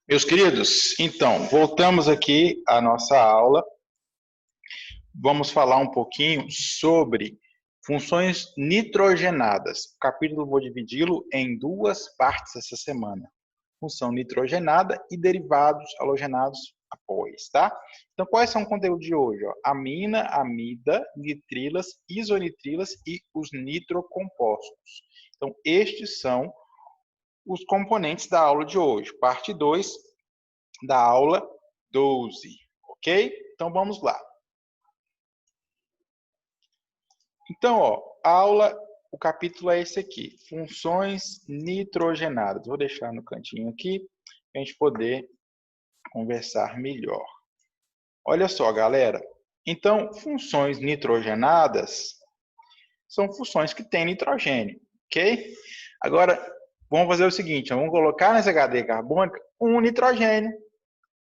Meus queridos, então, voltamos aqui à nossa aula. Vamos falar um pouquinho sobre funções nitrogenadas. O capítulo vou dividi-lo em duas partes essa semana. Função nitrogenada e derivados halogenados após, tá? Então, quais são o conteúdo de hoje? Ó? Amina, amida, nitrilas, isonitrilas e os nitrocompostos. Então, estes são os componentes da aula de hoje, parte 2 da aula 12, ok? Então vamos lá. Então, ó, o capítulo é esse aqui, funções nitrogenadas. Vou deixar no cantinho aqui para a gente poder conversar melhor. Olha só, galera. Então, funções nitrogenadas são funções que têm nitrogênio, ok? Agora, vamos fazer o seguinte, vamos colocar nessa cadeia carbônica um nitrogênio,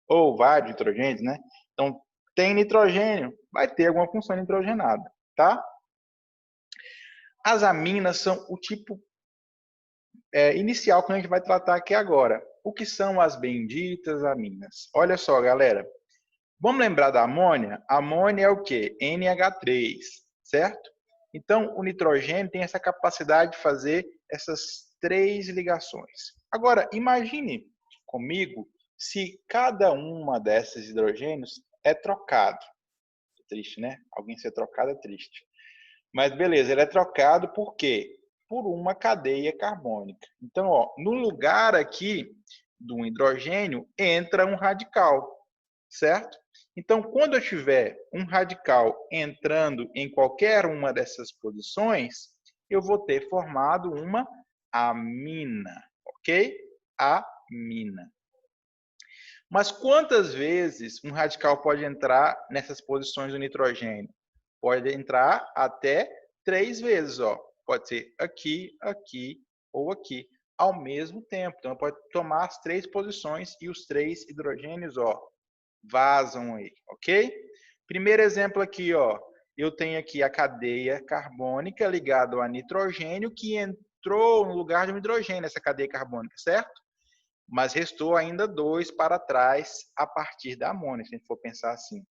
ou vários nitrogênios, né? Então, tem nitrogênio, vai ter alguma função nitrogenada, tá? As aminas são o tipo inicial que a gente vai tratar aqui agora. O que são as benditas aminas? Olha só, galera. Vamos lembrar da amônia? A amônia é o quê? NH3, certo? Então, o nitrogênio tem essa capacidade de fazer essas três ligações. Agora, imagine comigo se cada uma desses hidrogênios é trocado. É triste, né? Alguém ser trocado é triste. Mas beleza, ele é trocado por quê? Por uma cadeia carbônica. Então, ó, no lugar aqui do hidrogênio entra um radical, certo? Então, quando eu tiver um radical entrando em qualquer uma dessas posições, eu vou ter formado uma amina, ok? Amina. Mas quantas vezes um radical pode entrar nessas posições do nitrogênio? Pode entrar até 3 vezes, ó. Pode ser aqui, aqui ou aqui, ao mesmo tempo. Então, pode tomar as 3 posições e os 3 hidrogênios, ó, vazam aí, ok? Primeiro exemplo aqui, ó. Eu tenho aqui a cadeia carbônica ligada a nitrogênio que entrou no lugar de um hidrogênio, essa cadeia carbônica, certo? Mas restou ainda 2 para trás a partir da amônia, se a gente for pensar assim,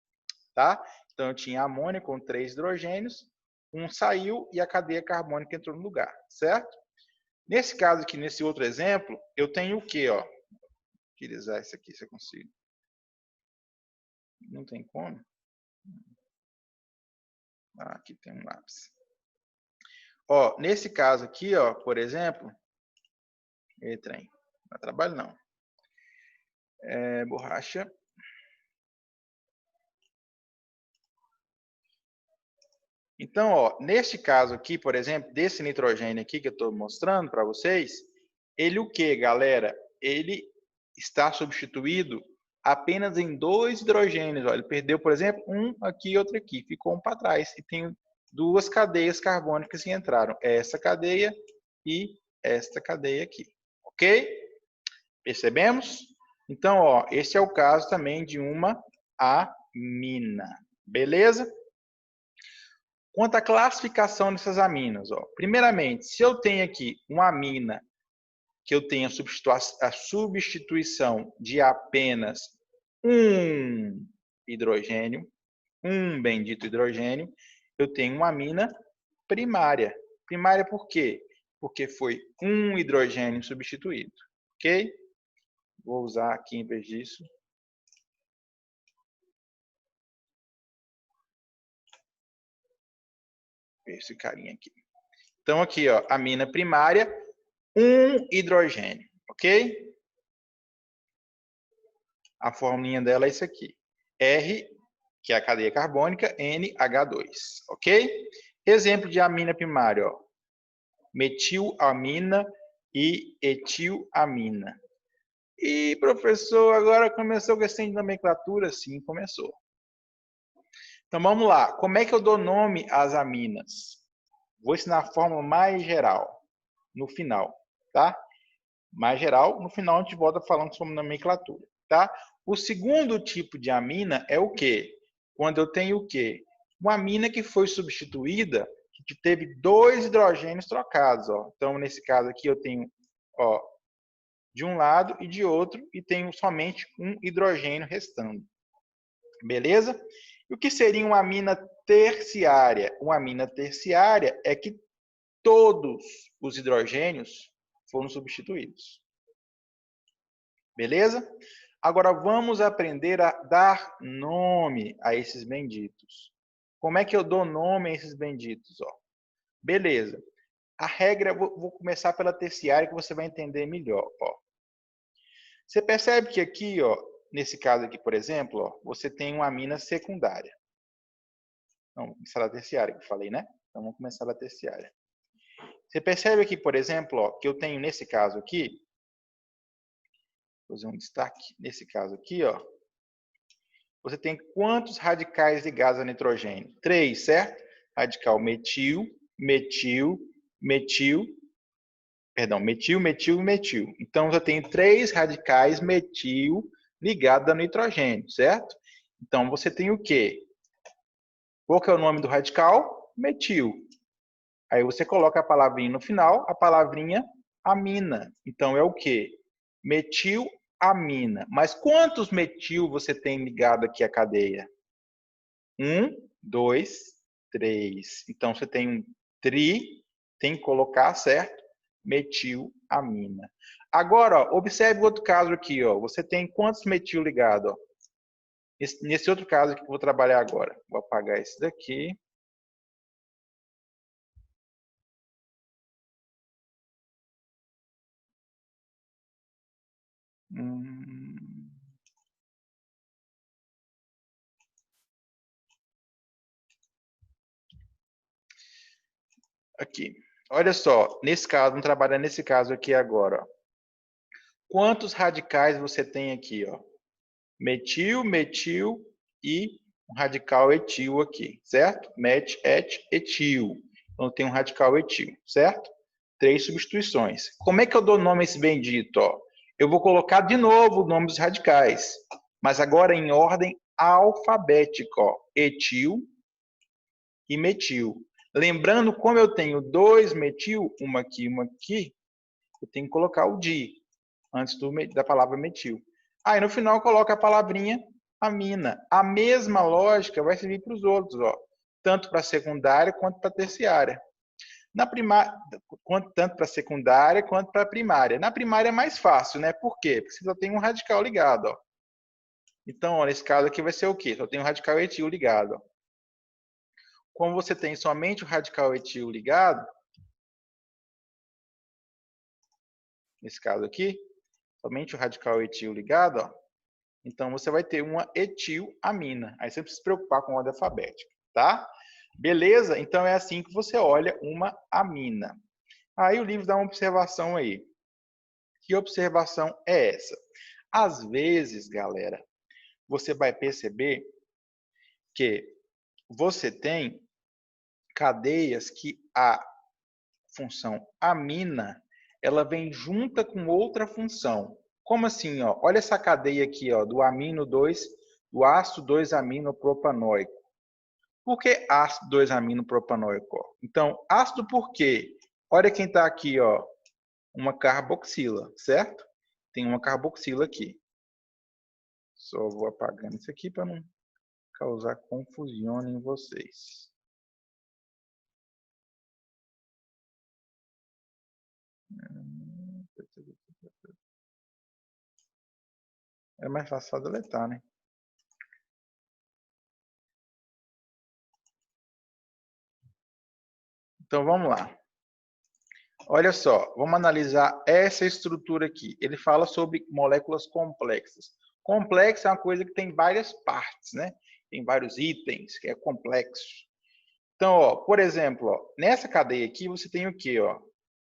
tá? Então, eu tinha amônia com 3 hidrogênios, um saiu e a cadeia carbônica entrou no lugar, certo? Nesse caso aqui, nesse outro exemplo, eu tenho o quê, ó? Vou utilizar isso aqui, se eu consigo. Não tem como? Ah, aqui tem um lápis. Ó, nesse caso aqui, ó, por exemplo, trem, não dá trabalho não. Borracha. Então, ó, neste caso aqui, por exemplo, desse nitrogênio aqui que eu estou mostrando para vocês, ele o que, galera? Ele está substituído apenas em 2 hidrogênios. Ó. Ele perdeu, por exemplo, um aqui e outro aqui. Ficou um para trás. E tem 2 cadeias carbônicas que entraram. Essa cadeia e esta cadeia aqui. Ok? Percebemos? Então, ó, esse é o caso também de uma amina. Beleza? Quanto à classificação dessas aminas, ó, primeiramente, se eu tenho aqui uma amina que eu tenho a substituição de apenas um hidrogênio, um bendito hidrogênio, eu tenho uma amina primária. Primária por quê? Porque foi um hidrogênio substituído, ok? Vou usar aqui em vez disso. Esse carinha aqui. Então, aqui, ó, amina primária, um hidrogênio, ok? A formulinha dela é isso aqui. R, que é a cadeia carbônica, NH2, ok? Exemplo de amina primária, ó. Metilamina e etilamina. E, professor, agora começou a questão de nomenclatura? Sim, começou. Então, vamos lá. Como é que eu dou nome às aminas? Vou ensinar a forma mais geral, no final, tá? Mais geral, no final a gente volta falando sobre nomenclatura, tá? O segundo tipo de amina é o quê? Quando eu tenho o quê? Uma amina que foi substituída, que teve 2 hidrogênios trocados, ó. Então, nesse caso aqui, eu tenho, ó, de um lado e de outro, e tenho somente um hidrogênio restando. Beleza? E o que seria uma amina terciária? Uma amina terciária é que todos os hidrogênios foram substituídos. Beleza? Agora vamos aprender a dar nome a esses benditos. Como é que eu dou nome a esses benditos? Ó, beleza. A regra, vou começar pela terciária que você vai entender melhor. Ó. Você percebe que aqui, ó, nesse caso aqui, por exemplo, ó, você tem uma amina secundária. Não, vamos começar a terciária que eu falei, né? Então vamos começar a terciária. Você percebe aqui, por exemplo, ó, que eu tenho nesse caso aqui, vou fazer um destaque, nesse caso aqui, ó, você tem quantos radicais ligados a nitrogênio? 3, certo? Radical metil, metil, metil, perdão, metil, metil e metil. Então, eu tenho 3 radicais metil ligados a nitrogênio, certo? Então, você tem o quê? Qual que é o nome do radical? Metil. Aí você coloca a palavrinha no final, a palavrinha amina. Então, é o quê? Metilamina. Mas quantos metil você tem ligado aqui à cadeia? 1, 2, 3. Então, você tem um tri, tem que colocar, certo? Metilamina. Agora, ó, observe outro caso aqui. Ó. Você tem quantos metil ligados? Nesse outro caso aqui que eu vou trabalhar agora. Vou apagar esse daqui. Aqui. Olha só, nesse caso, vamos trabalhar nesse caso aqui agora. Ó. Quantos radicais você tem aqui? Ó? Metil, metil e um radical etil aqui, certo? Met, et, etil. Então, tem um radical etil, certo? 3 substituições. Como é que eu dou nome a esse bendito? Ó? Eu vou colocar de novo o nome dos radicais, mas agora em ordem alfabética. Ó. Etil e metil. Lembrando, como eu tenho 2 metil, uma aqui, eu tenho que colocar o di antes da palavra metil. Aí no final coloca a palavrinha amina. A mesma lógica vai servir para os outros, ó, tanto para a secundária quanto para a terciária. Na primária, tanto para a secundária quanto para a primária. Na primária é mais fácil, né? Por quê? Porque você só tem um radical ligado, ó. Então, ó, nesse caso aqui vai ser o quê? Só tem um radical etil ligado, ó. Como você tem somente o radical etil ligado, nesse caso aqui, somente o radical etil ligado, ó, então você vai ter uma etilamina. Aí você precisa se preocupar com a ordem alfabética, tá? Beleza? Então é assim que você olha uma amina. Aí o livro dá uma observação aí. Que observação é essa? Às vezes, galera, você vai perceber que você tem cadeias que a função amina, ela vem junta com outra função. Como assim? Ó? Olha essa cadeia aqui, ó, do amino 2, do ácido 2-amino propanoico. Por que ácido 2-amino propanoico? Então, ácido por quê? Olha quem está aqui, ó, uma carboxila, certo? Tem uma carboxila aqui. Só vou apagando isso aqui para não causar confusão em vocês. É mais fácil só deletar, né? Então vamos lá. Olha só, vamos analisar essa estrutura aqui. Ele fala sobre moléculas complexas. Complexo é uma coisa que tem várias partes, né? Tem vários itens, que é complexo. Então, ó, por exemplo, ó, nessa cadeia aqui você tem o quê? Ó?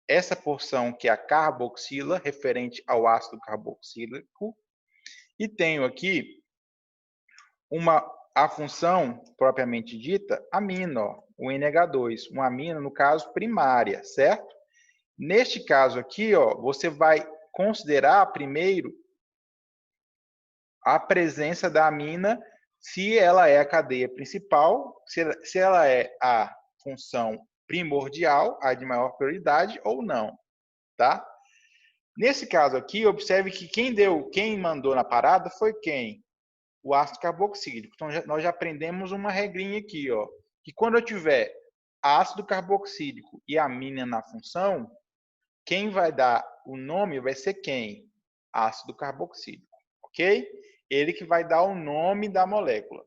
Essa porção que é a carboxila, referente ao ácido carboxílico. E tenho aqui a função propriamente dita, amino, ó, o NH2. Um amino, no caso, primária, certo? Neste caso aqui, ó, você vai considerar primeiro a presença da amina, se ela é a cadeia principal, se ela é a função primordial, a de maior prioridade ou não, tá? Nesse caso aqui, observe que quem mandou na parada foi quem? O ácido carboxílico. Então, nós já aprendemos uma regrinha aqui, ó, que quando eu tiver ácido carboxílico e amina na função, quem vai dar o nome vai ser quem? Ácido carboxílico, ok? Ele que vai dar o nome da molécula.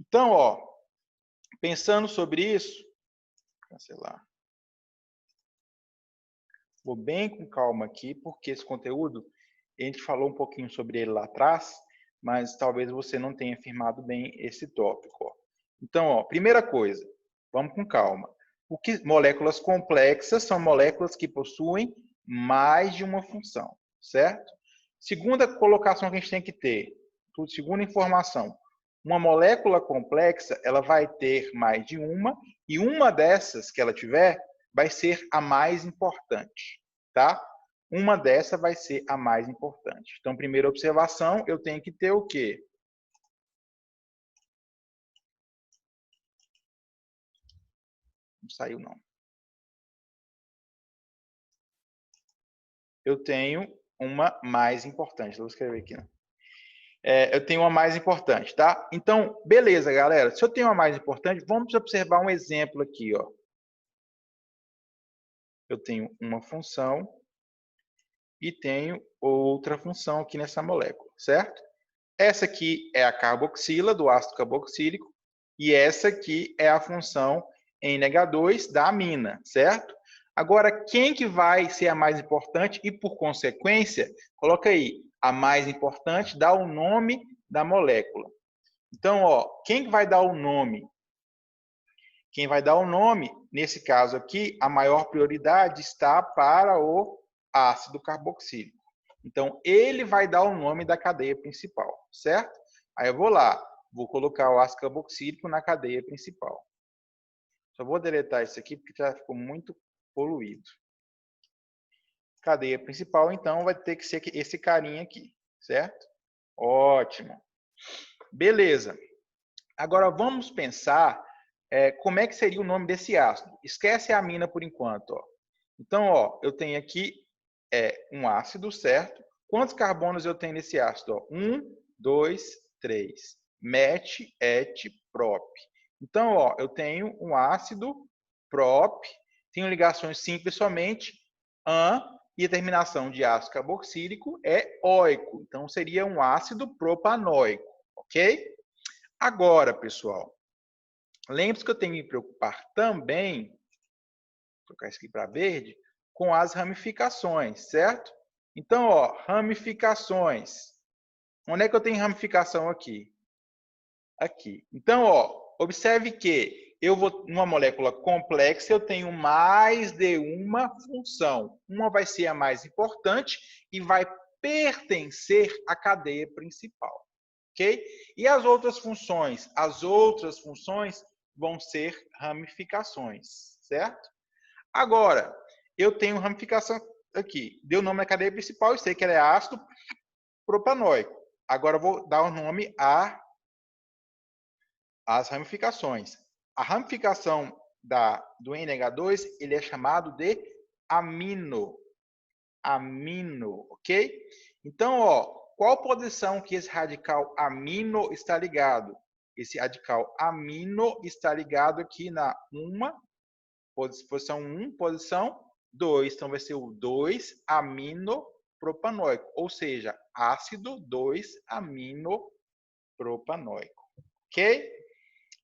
Então, ó, pensando sobre isso, cancelar. Vou bem com calma aqui, porque esse conteúdo, a gente falou um pouquinho sobre ele lá atrás, mas talvez você não tenha firmado bem esse tópico. Ó. Então, ó, primeira coisa, vamos com calma. Moléculas complexas são moléculas que possuem mais de uma função, certo? Segunda colocação que a gente tem que ter, segunda informação, uma molécula complexa, ela vai ter mais de uma, e uma dessas que ela tiver, vai ser a mais importante, tá? Uma dessa vai ser a mais importante. Então, primeira observação, eu tenho que ter o quê? Não saiu, não. Eu tenho uma mais importante. Vou escrever aqui, né? Eu tenho uma mais importante, tá? Então, beleza, galera. Se eu tenho uma mais importante, vamos observar um exemplo aqui, ó. Eu tenho uma função e tenho outra função aqui nessa molécula, certo? Essa aqui é a carboxila, do ácido carboxílico, e essa aqui é a função NH2 da amina, certo? Agora, quem que vai ser a mais importante e, por consequência, coloca aí, a mais importante dá o nome da molécula. Então, ó, quem que vai dar o nome? Quem vai dar o nome, nesse caso aqui, a maior prioridade está para o ácido carboxílico. Então, ele vai dar o nome da cadeia principal, certo? Aí eu vou lá, vou colocar o ácido carboxílico na cadeia principal. Só vou deletar isso aqui porque já ficou muito poluído. Cadeia principal, então, vai ter que ser esse carinha aqui, certo? Ótimo. Beleza. Agora, vamos pensar como é que seria o nome desse ácido. Esquece a amina por enquanto. Ó. Então, ó, eu tenho aqui um ácido, certo? Quantos carbonos eu tenho nesse ácido? Ó? 1, 2, 3. Met, et, prop. Então, ó, eu tenho um ácido prop, tenho ligações simples somente, an, e a terminação de ácido carboxílico é oico. Então, seria um ácido propanoico, ok? Agora, pessoal, lembre-se que eu tenho que me preocupar também, vou trocar isso aqui para verde, com as ramificações, certo? Então, ó, ramificações. Onde é que eu tenho ramificação aqui? Aqui. Então, ó, observe que numa molécula complexa, eu tenho mais de uma função. Uma vai ser a mais importante e vai pertencer à cadeia principal. Ok? E as outras funções? As outras funções vão ser ramificações, certo? Agora, eu tenho ramificação aqui. Deu nome à cadeia principal, eu sei que ela é ácido propanoico. Agora, eu vou dar o nome às ramificações. A ramificação do NH2, ele é chamado de amino. Amino, ok? Então, ó, qual posição que esse radical amino está ligado? Esse radical amino está ligado aqui na posição 1, posição 2. Então, vai ser o 2-aminopropanoico, ou seja, ácido 2-aminopropanoico. Ok?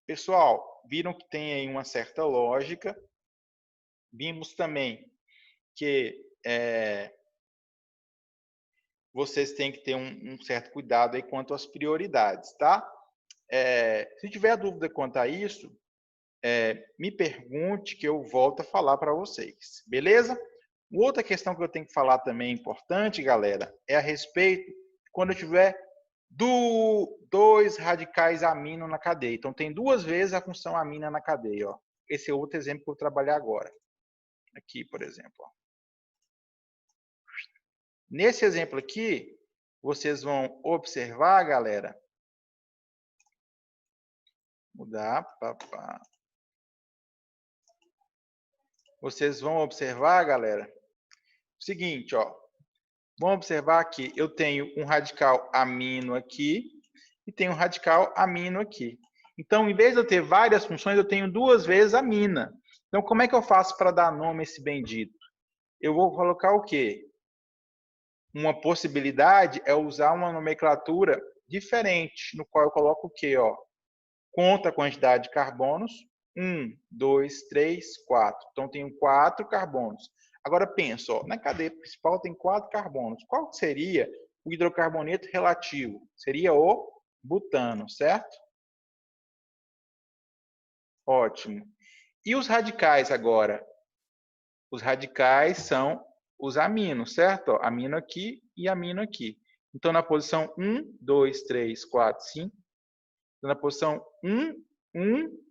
Pessoal, viram que tem aí uma certa lógica. Vimos também que vocês têm que ter um certo cuidado aí quanto às prioridades, tá? Se tiver dúvida quanto a isso, me pergunte que eu volto a falar para vocês, beleza? Outra questão que eu tenho que falar também importante, galera, é a respeito de quando eu tiver dois radicais amino na cadeia. Então, tem duas vezes a função amina na cadeia. Ó. Esse é outro exemplo que eu vou trabalhar agora. Aqui, por exemplo. Ó. Nesse exemplo aqui, vocês vão observar, galera. Mudar. Vocês vão observar, galera, o seguinte, ó. Vamos observar que eu tenho um radical amino aqui e tenho um radical amino aqui. Então, em vez de eu ter várias funções, eu tenho duas vezes amina. Então, como é que eu faço para dar nome a esse bendito? Eu vou colocar o quê? Uma possibilidade é usar uma nomenclatura diferente, no qual eu coloco o quê? Ó? Conta a quantidade de carbonos. 1, 2, 3, 4. Então, tenho 4 carbonos. Agora, pensa, ó, na cadeia principal tem 4 carbonos. Qual seria o hidrocarboneto relativo? Seria o butano, certo? Ótimo. E os radicais agora? Os radicais são os aminos, certo? Ó, amino aqui e amino aqui. Então, na posição 1, 2, 3, 4, 5. Na posição 1, 1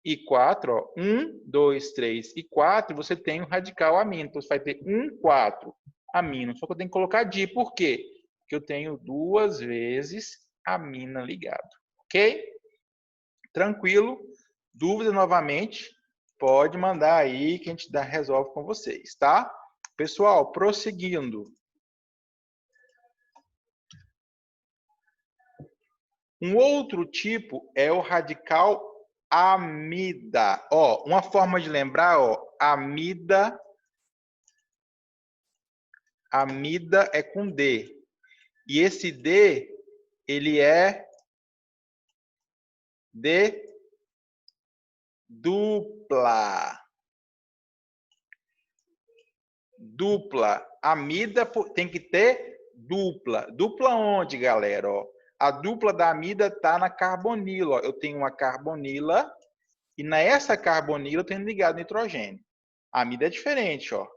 e 4, ó, 1, 2, 3 e 4, você tem o radical amino. Então, você vai ter 1, 4 amino. Só que eu tenho que colocar di. Por quê? Porque eu tenho duas vezes amina ligado. Ok? Tranquilo? Dúvida novamente? Pode mandar aí que a gente resolve com vocês, tá? Pessoal, prosseguindo. Um outro tipo é o radical amida. Ó, uma forma de lembrar, ó, amida é com D. E esse D, ele é de dupla. Dupla. Amida tem que ter dupla. Dupla onde, galera? Ó, a dupla da amida está na carbonila. Ó. Eu tenho uma carbonila e nessa carbonila eu tenho ligado nitrogênio. A amida é diferente, ó.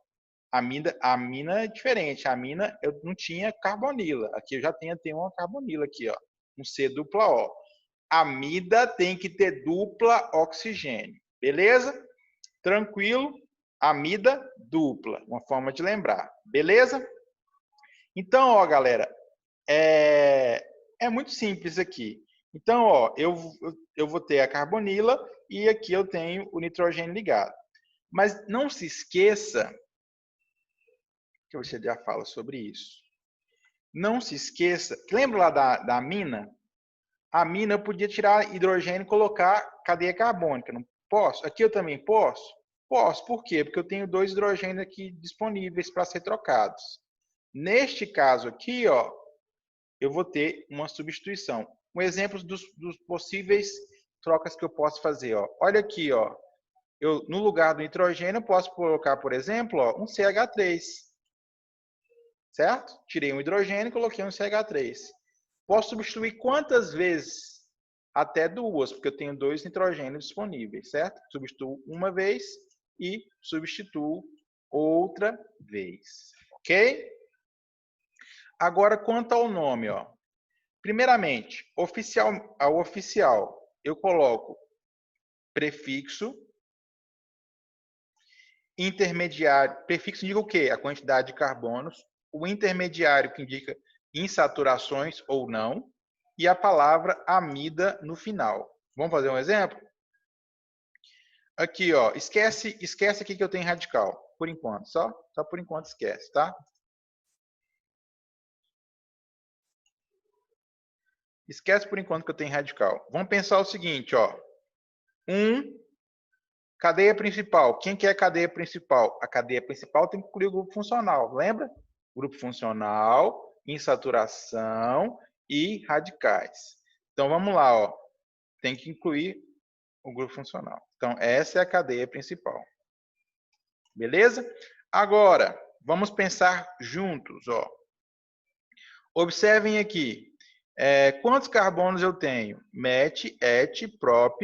A mina é diferente. A mina eu não tinha carbonila. Aqui eu já tenho uma carbonila aqui, ó. Um C dupla O. Amida tem que ter dupla oxigênio. Beleza? Tranquilo? Amida dupla. Uma forma de lembrar. Beleza? Então, ó, galera, é muito simples aqui. Então, ó, eu vou ter a carbonila e aqui eu tenho o nitrogênio ligado. Mas não se esqueça, que você já fala sobre isso. Não se esqueça, lembra lá da amina? A amina eu podia tirar hidrogênio e colocar cadeia carbônica, não posso? Aqui eu também posso? Posso, por quê? Porque eu tenho 2 hidrogênios aqui disponíveis para ser trocados. Neste caso aqui, ó, eu vou ter uma substituição. Um exemplo dos possíveis trocas que eu posso fazer. Ó. Olha aqui, ó. No lugar do nitrogênio, eu posso colocar, por exemplo, ó, um CH3. Certo? Tirei um hidrogênio e coloquei um CH3. Posso substituir quantas vezes? Até 2, porque eu tenho 2 nitrogênios disponíveis, certo? Substituo uma vez e substituo outra vez. Ok? Agora, quanto ao nome, ó. Primeiramente, ao oficial, eu coloco prefixo, intermediário. Prefixo indica o quê? A quantidade de carbonos. O intermediário, que indica insaturações ou não. E a palavra amida no final. Vamos fazer um exemplo? Aqui, ó. Esquece aqui que eu tenho radical. Por enquanto, só por enquanto esquece, tá? Esquece por enquanto que eu tenho radical. Vamos pensar o seguinte, ó. Cadeia principal. Quem que é a cadeia principal? A cadeia principal tem que incluir o grupo funcional. Lembra? Grupo funcional, insaturação e radicais. Então, vamos lá. Ó. Tem que incluir o grupo funcional. Então, essa é a cadeia principal. Beleza? Agora, vamos pensar juntos. Ó. Observem aqui. Quantos carbonos eu tenho? Met, et, prop,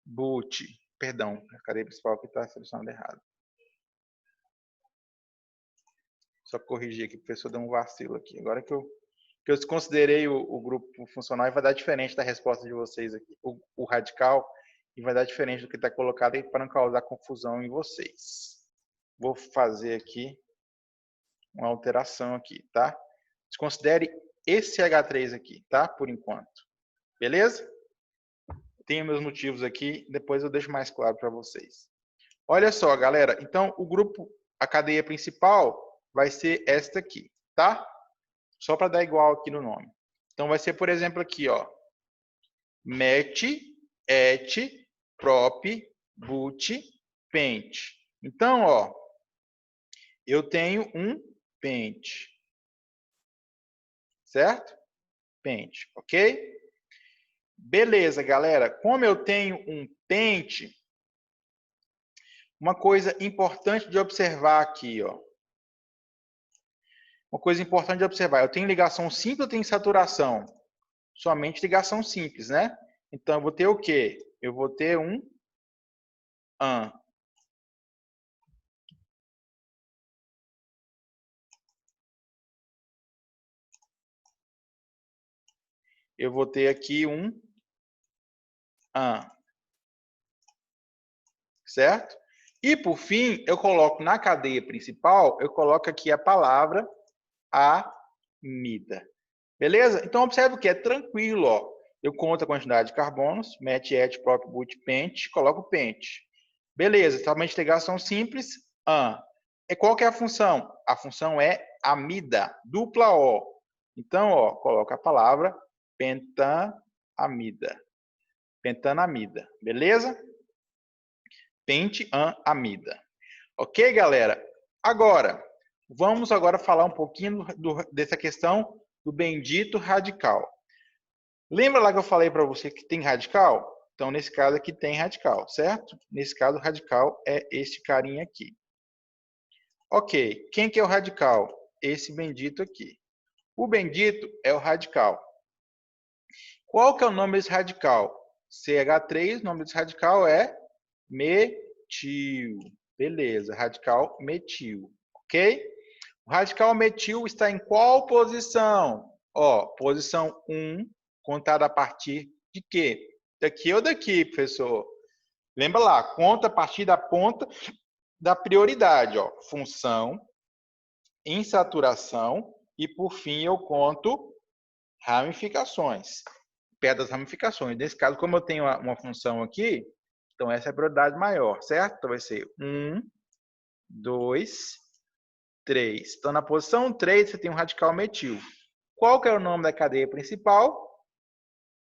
but. Perdão, a cadeia principal aqui está selecionada errado. Só corrigir aqui, o professor deu um vacilo aqui. Agora que eu desconsiderei o grupo funcional, vai dar diferente da resposta de vocês aqui. O radical, e vai dar diferente do que está colocado aí para não causar confusão em vocês. Vou fazer aqui uma alteração aqui, tá? Desconsidere esse H3 aqui, tá? Por enquanto. Beleza? Tenho meus motivos aqui, depois eu deixo mais claro para vocês. Olha só, galera. Então, a cadeia principal vai ser esta aqui. tá? Só para dar igual aqui no nome. Então, vai ser, por exemplo, aqui, ó. Met, et, prop, but, pente. Então, ó, eu tenho um pente. Certo? Pente, ok? Beleza, galera. Como eu tenho um pente, uma coisa importante de observar aqui, ó. Uma coisa importante de observar, eu tenho ligação simples ou tenho saturação? Somente ligação simples, né? Então, eu vou ter o quê? Eu vou ter um AN. Eu vou ter aqui um AN. Certo? E, por fim, eu coloco na cadeia principal, eu coloco aqui a palavra amida. Beleza? Então, observe que é tranquilo, ó. Eu conto a quantidade de carbonos, met, et, prop, but, pente, coloco pente. Beleza, somente ligação simples, AN. E qual que é a função? A função é amida, dupla O. Então, ó, coloca a palavra pentanamida. Pentanamida, beleza? Pentanamida. Ok, galera? Agora, vamos agora falar um pouquinho dessa questão do bendito radical. Lembra lá que eu falei para você que tem radical? Então, nesse caso aqui tem radical, certo? Nesse caso, o radical é este carinha aqui. Ok, quem que é o radical? Esse bendito aqui. O bendito é o radical. Qual que é o nome desse radical? CH3, o nome desse radical é metil. Beleza, radical metil, ok? O radical metil está em qual posição? Ó, posição 1, contada a partir de quê? Daqui ou daqui, professor? Lembra lá, conta a partir da ponta da prioridade, ó. Função, insaturação e, por fim, eu conto ramificações. Perto das ramificações. Nesse caso, como eu tenho uma função aqui, então essa é a prioridade maior, certo? Então vai ser 1, 2, 3. Então, na posição 3, você tem um radical metil. Qual que é o nome da cadeia principal?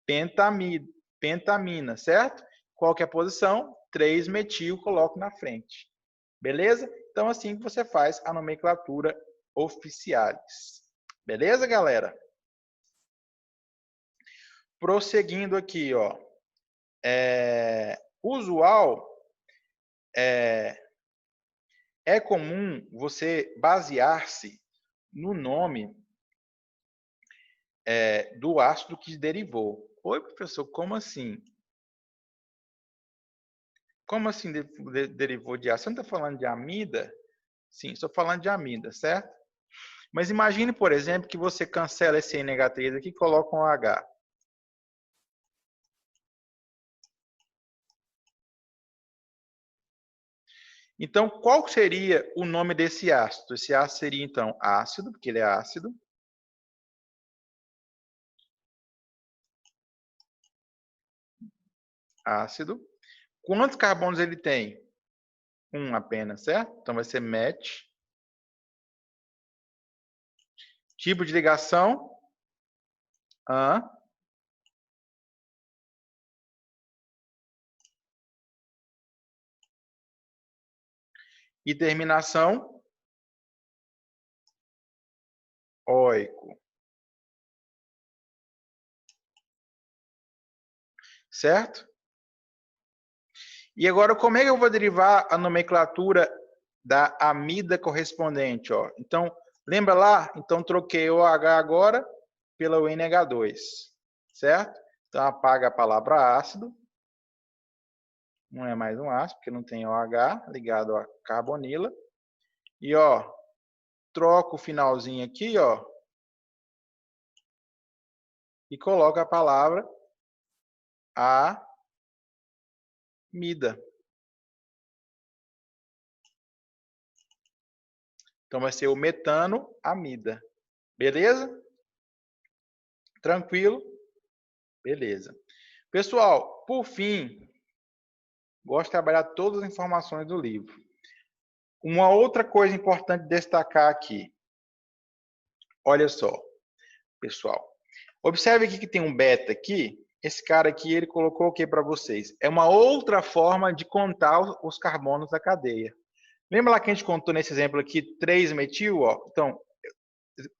Pentamina, certo? Qual que é a posição? 3-metil, coloco na frente. Beleza? Então, assim que você faz a nomenclatura oficiais. Beleza, galera? Prosseguindo aqui, ó. Usual é comum você basear-se no nome do ácido que derivou. Oi, professor, como assim? Como assim derivou de ácido? Você não está falando de amida? Sim, estou falando de amida, certo? Mas imagine, por exemplo, que você cancela esse NH3 aqui e coloca um H. Então, qual seria o nome desse ácido? Esse ácido seria, então, ácido, porque ele é ácido. Ácido. Quantos carbonos ele tem? Um apenas, certo? Então, vai ser met. Tipo de ligação? AN. E terminação? Oico. Certo? E agora, como é que eu vou derivar a nomenclatura da amida correspondente? Ó? Então, lembra lá? Então, troquei o H agora pela NH2. Certo? Então, apaga a palavra ácido. Não é mais um ácido, porque não tem OH ligado a carbonila. E, ó, troco o finalzinho aqui, ó. E coloco a palavra amida. Então, vai ser o metanoamida. Beleza? Tranquilo? Beleza. Pessoal, por fim, gosto de trabalhar todas as informações do livro. Uma outra coisa importante destacar aqui. Olha só, pessoal. Observe aqui que tem um beta aqui. Esse cara aqui, ele colocou o que para vocês? É uma outra forma de contar os carbonos da cadeia. Lembra lá que a gente contou nesse exemplo aqui 3-metil? Ó? Então,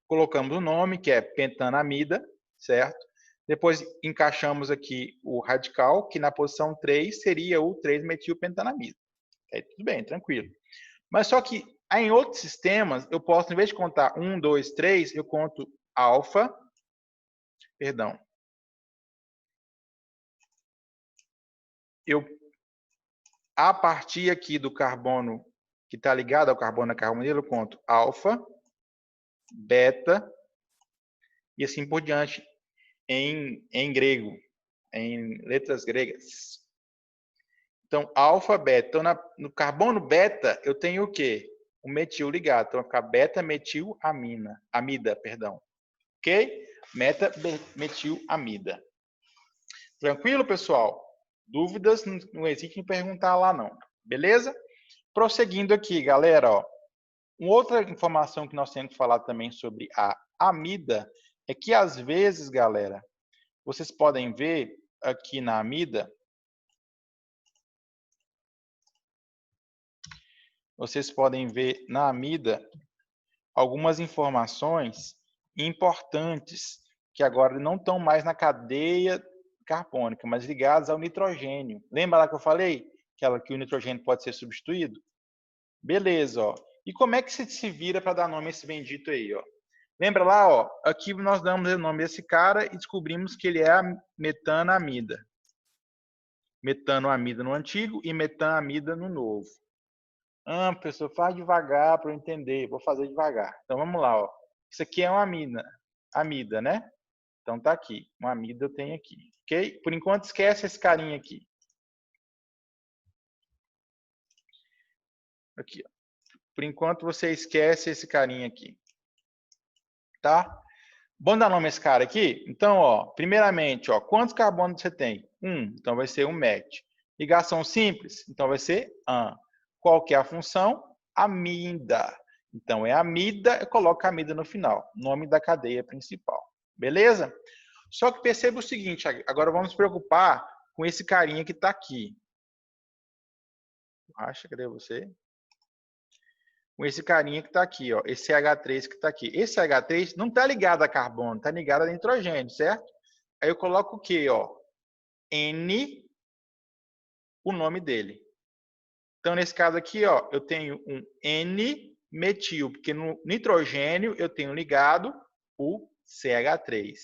colocamos o nome, que é pentanamida, certo? Depois encaixamos aqui o radical, que na posição 3 seria o 3-metilpentanamida. Aí tudo bem, tranquilo. Mas só que em outros sistemas, eu posso, em vez de contar 1, 2, 3, eu conto alfa, perdão. A partir aqui do carbono que está ligado ao carbono carbonilo, eu conto alfa, beta e assim por diante em grego, em letras gregas. Então, alfa, beta. Então, no carbono beta, eu tenho o quê? O metil ligado. Então, vai ficar beta-metil-amida, perdão. Ok? Meta-metil-amida. Tranquilo, pessoal? Dúvidas? Não hesite em perguntar lá, não. Beleza? Prosseguindo aqui, galera, ó. Uma outra informação que nós temos que falar também sobre a amida é que, às vezes, galera, vocês podem ver aqui na amida, algumas informações importantes que agora não estão mais na cadeia carbônica, mas ligadas ao nitrogênio. Lembra lá que eu falei que o nitrogênio pode ser substituído? Beleza, ó. E como é que se vira para dar nome a esse bendito aí, ó? Lembra lá, ó? Aqui nós damos o nome desse cara e descobrimos que ele é a metanamida. Metanoamida no antigo e metanamida no novo. Ah, professor, faz devagar para eu entender. Vou fazer devagar. Então vamos lá, ó. Isso aqui é uma amida, né? Então tá aqui. Uma amida eu tenho aqui, ok? Por enquanto esquece esse carinha aqui. Aqui, ó. Por enquanto você esquece esse carinha aqui. Tá? Vamos dar nome a esse cara aqui? Então, ó, primeiramente, ó, quantos carbonos você tem? 1, então vai ser um MET. Ligação simples? Então vai ser AN. Qual que é a função? Amida. Então é amida, eu coloco amida no final. Nome da cadeia principal. Beleza? Só que perceba o seguinte, agora vamos nos preocupar com esse carinha que está aqui. Acha, cadê você? Com esse carinha que está aqui, ó, esse CH3 que está aqui. Esse CH3 não está ligado a carbono, está ligado a nitrogênio, certo? Aí eu coloco o quê? Ó? N, o nome dele. Então, nesse caso aqui, ó, eu tenho um N-metil, porque no nitrogênio eu tenho ligado o CH3.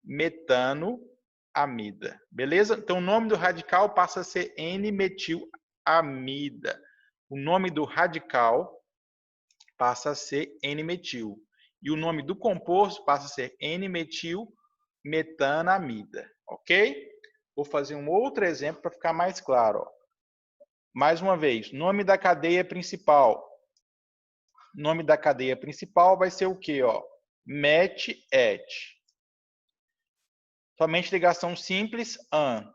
Metanoamida. Beleza? Então, o nome do radical passa a ser N-metilamida. O nome do radical passa a ser N-metil. E o nome do composto passa a ser N-metilmetanamida. Ok? Vou fazer um outro exemplo para ficar mais claro. Ó. Mais uma vez, nome da cadeia principal. Nome da cadeia principal vai ser o quê? Ó? MET-ET. Somente ligação simples, AN.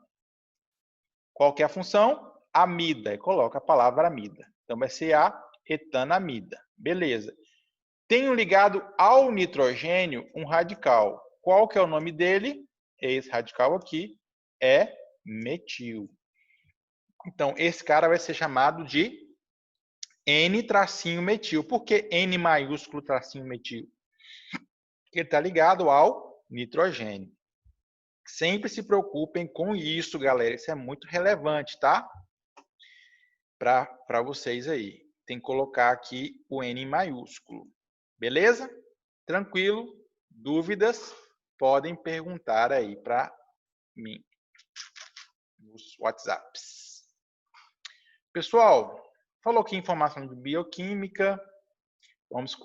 Qual que é a função? Amida. Coloca a palavra amida. Então vai ser a etanamida. Beleza. Tenho ligado ao nitrogênio um radical. Qual que é o nome dele? Esse radical aqui é metil. Então, esse cara vai ser chamado de N-metil. Por que N maiúsculo tracinho metil? Ele está ligado ao nitrogênio. Sempre se preocupem com isso, galera. Isso é muito relevante, tá? Para vocês aí. Tem que colocar aqui o N maiúsculo. Beleza? Tranquilo? Dúvidas? Podem perguntar aí para mim nos WhatsApps. Pessoal, falou aqui informação de bioquímica. Vamos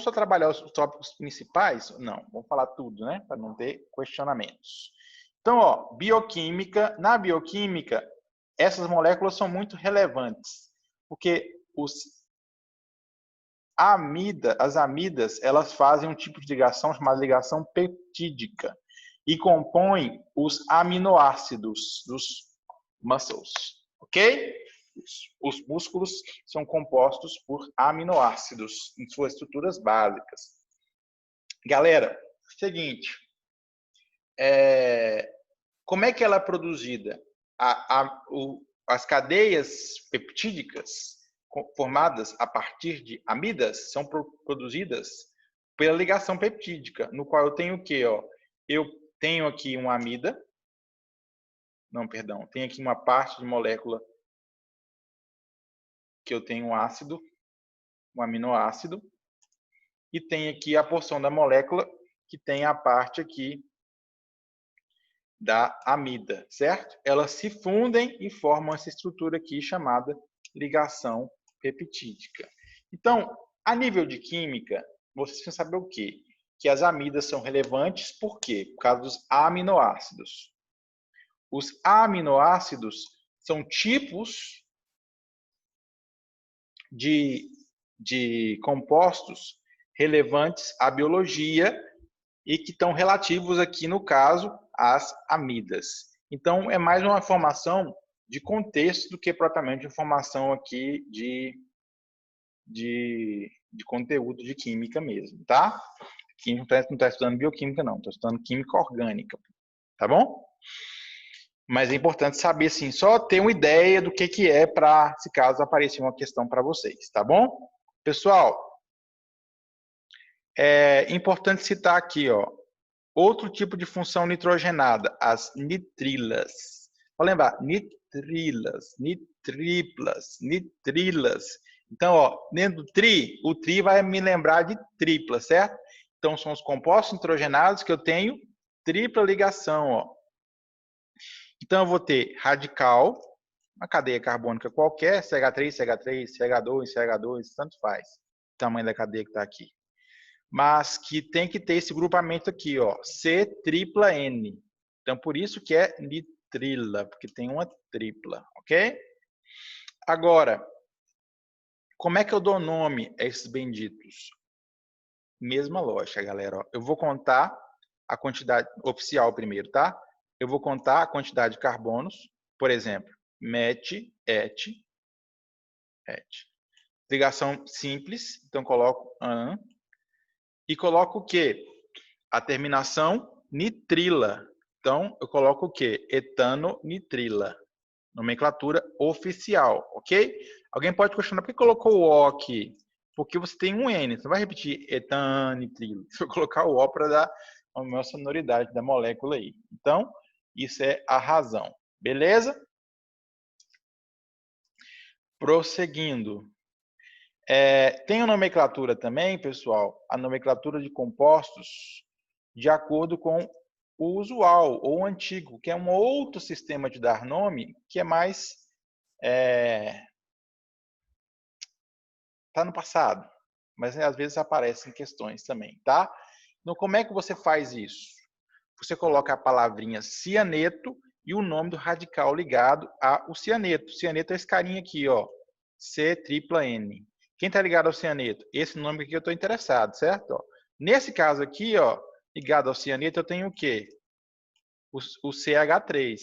só trabalhar os tópicos principais? Não, vamos falar tudo, né? Para não ter questionamentos. Então, ó, bioquímica. Na bioquímica, essas moléculas são muito relevantes, porque as amidas, elas fazem um tipo de ligação chamada ligação peptídica e compõem os aminoácidos dos muscles, ok? músculos. Os músculos são compostos por aminoácidos em suas estruturas básicas. Galera, seguinte, como é que ela é produzida? As cadeias peptídicas formadas a partir de amidas são produzidas pela ligação peptídica, no qual eu tenho o quê? Ó? Eu tenho aqui uma amida, tenho aqui uma parte de molécula que eu tenho um ácido, um aminoácido, e tem aqui a porção da molécula que tem a parte aqui da amida, certo? Elas se fundem e formam essa estrutura aqui chamada ligação peptídica. Então, a nível de química, vocês precisam saber o quê? Que as amidas são relevantes, por quê? Por causa dos aminoácidos. Os aminoácidos são tipos de compostos relevantes à biologia e que estão relativos aqui, no caso, às amidas. Então, é mais uma informação de contexto do que propriamente informação aqui de conteúdo de química mesmo, tá? Aqui não está estudando bioquímica, não. Estou estudando química orgânica, tá bom? Mas é importante saber, assim, só ter uma ideia do que é para, se caso aparecer uma questão para vocês, tá bom? Pessoal, é importante citar aqui, ó, outro tipo de função nitrogenada, as nitrilas. Vou lembrar, nitrilas, nitriplas, nitrilas. Então, ó, dentro do o tri vai me lembrar de tripla, certo? Então, são os compostos nitrogenados que eu tenho tripla ligação, ó. Então, eu vou ter radical, uma cadeia carbônica qualquer, CH3, CH3, CH2, CH2, tanto faz o tamanho da cadeia que está aqui. Mas que tem que ter esse grupamento aqui, ó, C tripla N. Então, por isso que é nitrila, porque tem uma tripla, ok? Agora, como é que eu dou nome a esses benditos? Mesma lógica, galera. Ó. Eu vou contar a quantidade oficial primeiro, tá? Eu vou contar a quantidade de carbonos, por exemplo, met, et. Ligação simples, então coloco an. E coloco o quê? A terminação nitrila. Então, eu coloco o quê? Etano-nitrila. Nomenclatura oficial, ok? Alguém pode questionar, por que colocou o O aqui? Porque você tem um N, você não vai repetir etano-nitrila. Você vai colocar o O para dar a maior sonoridade da molécula aí. Então, isso é a razão. Beleza? Prosseguindo. Tem a nomenclatura também, pessoal, a nomenclatura de compostos de acordo com o usual ou antigo, que é um outro sistema de dar nome que é mais tá no passado, mas às vezes aparecem questões também, tá? Então, como é que você faz isso? Você coloca a palavrinha cianeto e o nome do radical ligado ao cianeto. Cianeto é esse carinha aqui, ó, C tripla N. Quem está ligado ao cianeto? Esse nome aqui eu estou interessado, certo? Ó, nesse caso aqui, ó, ligado ao cianeto, eu tenho o quê? O CH3.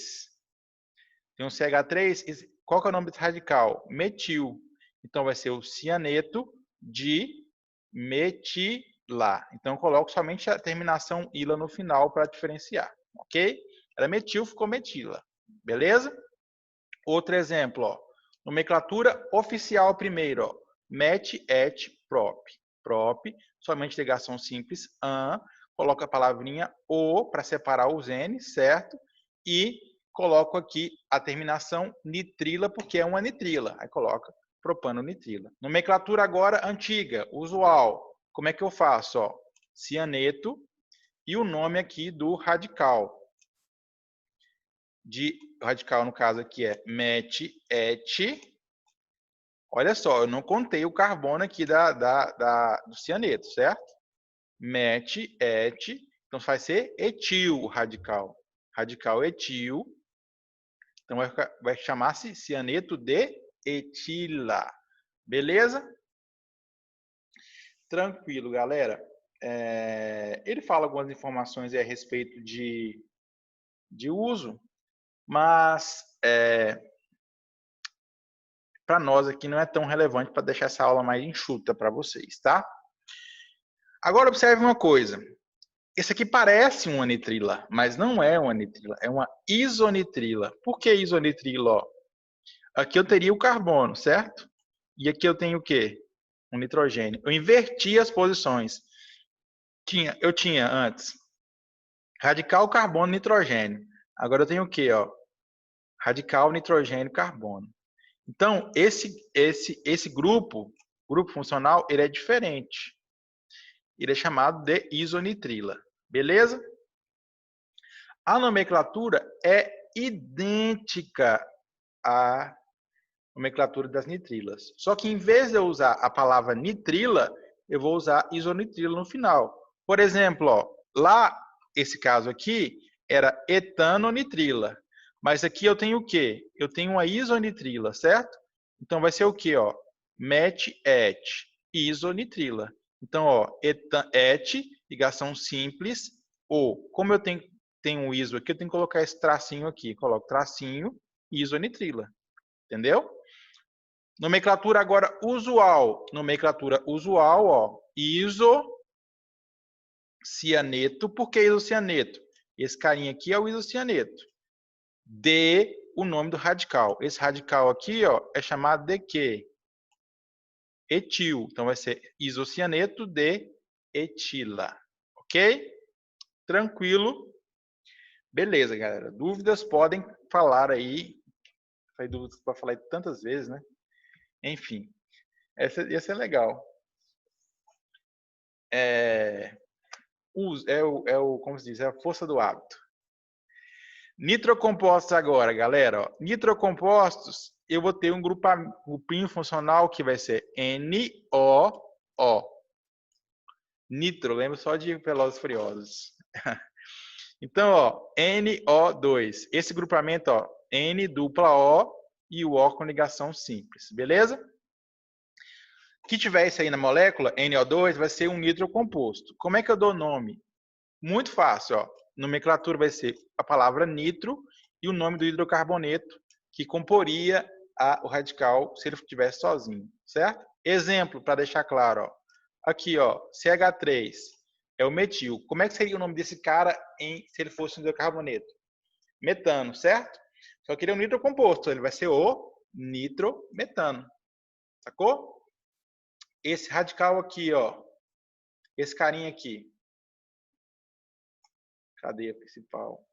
Tem um CH3, qual que é o nome desse radical? Metil. Então, vai ser o cianeto de metila. Então, eu coloco somente a terminação ila no final para diferenciar, ok? Era metil, ficou metila. Beleza? Outro exemplo, ó. Nomenclatura oficial primeiro, ó. Met, et, prop. Prop, somente ligação simples, an. Coloco a palavrinha o para separar os N, certo? E coloco aqui a terminação nitrila, porque é uma nitrila. Aí coloca propano-nitrila. Nomenclatura agora antiga, usual. Como é que eu faço? Ó? Cianeto e o nome aqui do radical. Radical, no caso aqui, é met, et. Olha só, eu não contei o carbono aqui do cianeto, certo? Met, et. Então, vai ser etil o radical. Radical etil. Então, vai chamar-se cianeto de etila. Beleza? Tranquilo, galera. Ele fala algumas informações a respeito de uso, mas para nós aqui não é tão relevante para deixar essa aula mais enxuta para vocês, tá? Agora observe uma coisa. Esse aqui parece uma nitrila, mas não é uma nitrila, é uma isonitrila. Por que isonitrila? Ó? Aqui eu teria o carbono, certo? E aqui eu tenho o quê? Um nitrogênio. Eu inverti as posições. Eu tinha antes radical carbono nitrogênio. Agora eu tenho o quê? Ó? Radical nitrogênio carbono. Então, esse grupo funcional, ele é diferente. Ele é chamado de isonitrila. Beleza? A nomenclatura é idêntica à nomenclatura das nitrilas. Só que em vez de eu usar a palavra nitrila, eu vou usar isonitrila no final. Por exemplo, ó, lá, esse caso aqui, era etanonitrila. Mas aqui eu tenho o quê? Eu tenho uma isonitrila, certo? Então vai ser o quê? Ó? Met-et, isonitrila. Então, ó, et, ligação simples, ou, como eu tenho um iso aqui, eu tenho que colocar esse tracinho aqui. Coloco tracinho, isonitrila. Entendeu? Nomenclatura agora usual. Nomenclatura usual, ó, isocianeto. Por que isocianeto? Esse carinha aqui é o isocianeto. De o nome do radical. Esse radical aqui, ó, é chamado de quê? Etil. Então vai ser isocianeto de etila. Ok? Tranquilo? Beleza, galera. Dúvidas podem falar aí. Foi dúvidas para falar tantas vezes, né? Enfim, essa ia ser legal. Como se diz, é a força do hábito. Nitrocompostos agora, galera. Ó. Nitrocompostos, eu vou ter um grupinho funcional que vai ser NO. Nitro, lembra só de Velozes e Furiosos. Então, ó, NO2. Esse grupamento, ó, N dupla O e o O com ligação simples, beleza? Que tiver isso aí na molécula, NO2, vai ser um nitrocomposto. Como é que eu dou nome? Muito fácil, ó. Nomenclatura vai ser a palavra nitro e o nome do hidrocarboneto que comporia o radical se ele estivesse sozinho, certo? Exemplo, para deixar claro, ó. Aqui, ó, CH3 é o metil. Como é que seria o nome desse cara se ele fosse um hidrocarboneto? Metano, certo? Só que ele é um nitrocomposto, ele vai ser o nitrometano. Sacou? Esse radical aqui, ó, esse carinha aqui, cadeia principal.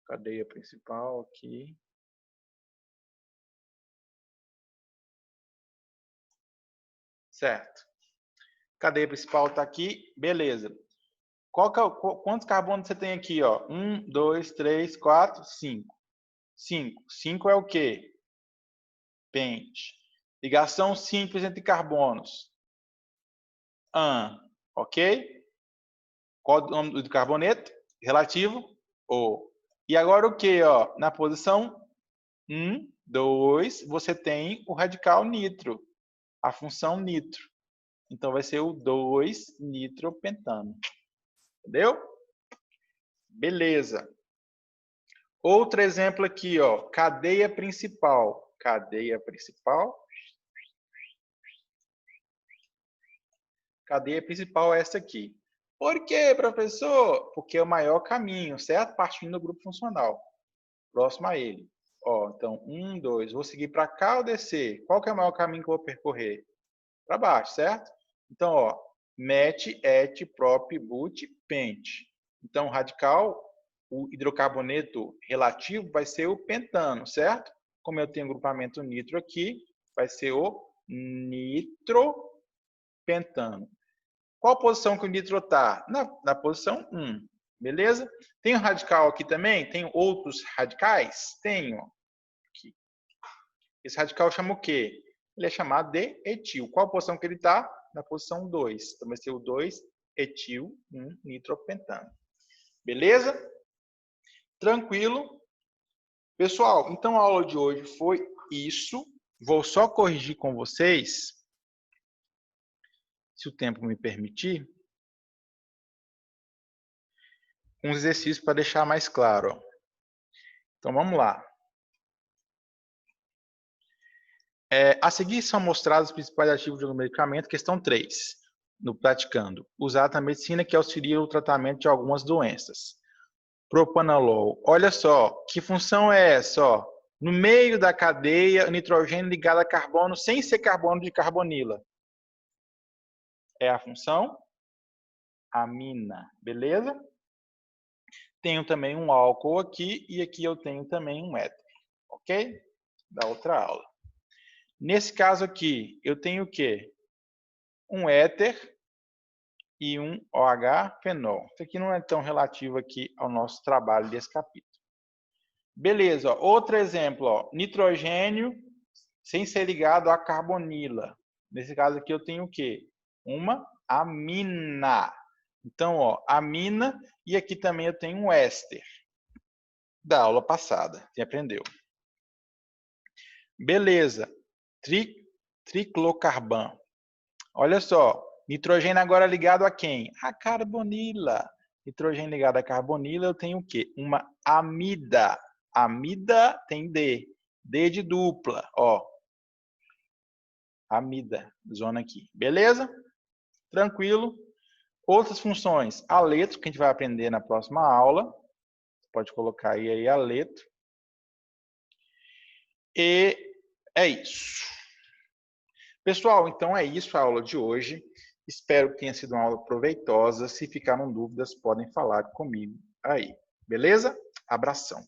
Cadeia principal aqui. Certo. Cadeia principal está aqui, beleza. Quantos carbonos você tem aqui? Ó? 1, 2, 3, 4, 5. 5. 5 é o quê? Pente. Ligação simples entre carbonos. Ok? Qual é o nome do carboneto? Relativo? O. E agora o que? Na posição 1, 2, você tem o radical nitro. A função nitro. Então vai ser o 2-nitropentano. Entendeu? Beleza. Outro exemplo aqui, ó, cadeia principal. Cadeia principal. Cadeia principal é essa aqui. Por quê, professor? Porque é o maior caminho, certo? Partindo do grupo funcional. Próximo a ele. Ó, então, 1, 2. Vou seguir para cá ou descer? Qual que é o maior caminho que eu vou percorrer? Para baixo, certo? Então, ó, met, et, prop, but, pente. Então, radical, o hidrocarboneto relativo vai ser o pentano, certo? Como eu tenho grupamento nitro aqui, vai ser o nitropentano. Qual posição que o nitro está? Na posição 1, beleza? Tem um radical aqui também? Tem outros radicais? Tenho. Aqui. Esse radical chama o quê? Ele é chamado de etil. Qual posição que ele está? Na posição 2. Então vai ser o 2-etil-1-nitropentano. Beleza? Tranquilo? Pessoal, então a aula de hoje foi isso. Vou só corrigir com vocês, se o tempo me permitir, um exercício para deixar mais claro. Ó. Então vamos lá. A seguir são mostrados os principais ativos do medicamento, questão 3, no praticando. Usar a medicina que auxilia o tratamento de algumas doenças. Propanolol. Olha só, que função é essa? Ó? No meio da cadeia, nitrogênio ligado a carbono sem ser carbono de carbonila. É a função amina, beleza? Tenho também um álcool aqui e aqui eu tenho também um éter, ok? Da outra aula. Nesse caso aqui, eu tenho o quê? Um éter e um OH fenol. Isso aqui não é tão relativo aqui ao nosso trabalho desse capítulo. Beleza, ó. Outro exemplo, ó. Nitrogênio sem ser ligado a carbonila. Nesse caso aqui eu tenho o quê? Uma amina. Então, ó, amina e aqui também eu tenho um éster. Da aula passada, você aprendeu. Beleza, triclocarban. Olha só, nitrogênio agora ligado a quem? A carbonila. Nitrogênio ligado a carbonila, eu tenho o quê? Uma amida. Amida tem D. D de dupla, ó. Amida, zona aqui. Beleza? Tranquilo. Outras funções. Aleto, que a gente vai aprender na próxima aula. Pode colocar aí aleto. E é isso. Pessoal, então é isso a aula de hoje. Espero que tenha sido uma aula proveitosa. Se ficaram dúvidas, podem falar comigo aí. Beleza? Abração.